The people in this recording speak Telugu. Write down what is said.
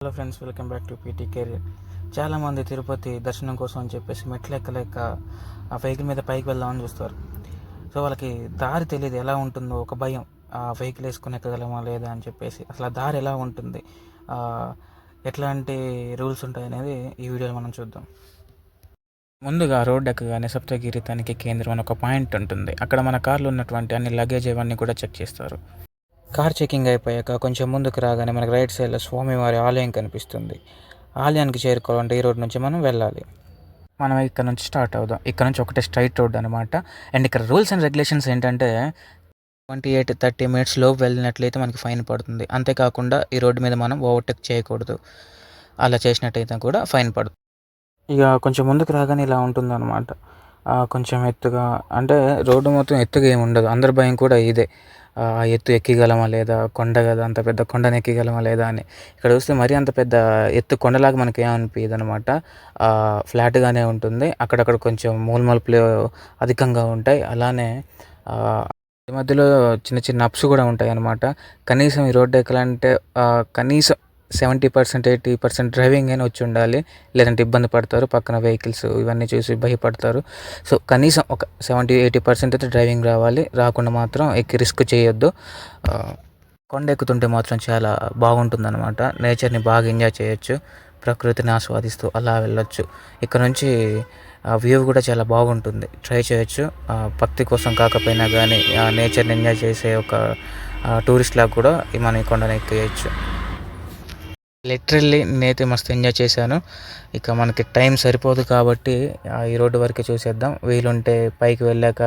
Hello friends, welcome back to PT career. చాలామంది తిరుపతి దర్శనం కోసం అని చెప్పేసి మెట్లు ఎక్కలేక ఆ వెహికల్ మీద పైకి వెళ్దామని చూస్తారు. సో వాళ్ళకి దారి తెలియదు, ఎలా ఉంటుందో ఒక భయం. ఆ వెహికల్ వేసుకుని ఎక్కగలమా లేదా అని చెప్పేసి, అసలు ఆ దారి ఎలా ఉంటుంది, ఎట్లాంటి రూల్స్ ఉంటాయి అనేది ఈ వీడియోలో మనం చూద్దాం. ముందుగా రోడ్డు ఎక్కగానే సప్తగిరి తనిఖీ కేంద్రం అని ఒక పాయింట్ ఉంటుంది. అక్కడ మన కార్లో ఉన్నటువంటి అన్ని లగేజ్ ఇవన్నీ కూడా చెక్ చేస్తారు. కార్ చెకింగ్ అయిపోయాక కొంచెం ముందుకు రాగానే మనకు రైట్ సైడ్లో స్వామివారి ఆలయం కనిపిస్తుంది. ఆలయానికి చేరుకోవాలంటే ఈ రోడ్ నుంచి మనం వెళ్ళాలి. మనం ఇక్కడ నుంచి స్టార్ట్ అవుదాం. ఇక్కడ నుంచి ఒకటే స్ట్రైట్ రోడ్ అనమాట. అండ్ ఇక్కడ రూల్స్ అండ్ రెగ్యులేషన్స్ ఏంటంటే 28-30 minutes లోపు వెళ్ళినట్లయితే మనకి ఫైన్ పడుతుంది. అంతేకాకుండా ఈ రోడ్డు మీద మనం ఓవర్టేక్ చేయకూడదు. అలా చేసినట్టయితే కూడా ఫైన్ పడుతుంది. ఇక కొంచెం ముందుకు రాగానే ఇలా ఉంటుందన్నమాట. కొంచెం ఎత్తుగా, అంటే రోడ్డు మొత్తం ఎత్తుగా ఏమి ఉండదు. అందరి భయం కూడా ఇదే, ఆ ఎత్తు ఎక్కగలమా లేదా, కొండ కదా, అంత పెద్ద కొండను ఎక్కగలమా లేదా అని. ఇక్కడ చూస్తే మరీ అంత పెద్ద ఎత్తు కొండలాగా మనకి ఏమనిపించదు అనమాట. ఫ్లాట్గానే ఉంటుంది. అక్కడక్కడ కొంచెం మూలమలుపులు అధికంగా ఉంటాయి. అలానే ఈ మధ్యలో చిన్న చిన్న అప్స్ కూడా ఉంటాయి అన్నమాట. కనీసం ఈ రోడ్డు ఎక్కాలంటే కనీసం 70%, 80% డ్రైవింగ్ అయినా వచ్చి ఉండాలి. లేదంటే ఇబ్బంది పడతారు, పక్కన వెహికల్స్ ఇవన్నీ చూసి భయపడతారు. సో కనీసం ఒక 70-80% అయితే డ్రైవింగ్ రావాలి. రాకుండా మాత్రం ఎక్కి రిస్క్ చేయొద్దు. కొండ ఎక్కుతుంటే మాత్రం చాలా బాగుంటుందన్నమాట. నేచర్ని బాగా ఎంజాయ్ చేయొచ్చు, ప్రకృతిని ఆస్వాదిస్తూ అలా వెళ్ళొచ్చు. ఇక్కడ నుంచి వ్యూ కూడా చాలా బాగుంటుంది, ట్రై చేయొచ్చు. భక్తి కోసం కాకపోయినా కానీ నేచర్ని ఎంజాయ్ చేసే ఒక టూరిస్ట్ లాగా కూడా మనం ఈ కొండను ఎక్కేయచ్చు. లిటరల్లీ నేనైతే మస్తు ఎంజాయ్ చేశాను. ఇక మనకి టైం సరిపోదు కాబట్టి ఈ రోడ్డు వరకే చూసేద్దాం. వీలుంటే పైకి వెళ్ళాక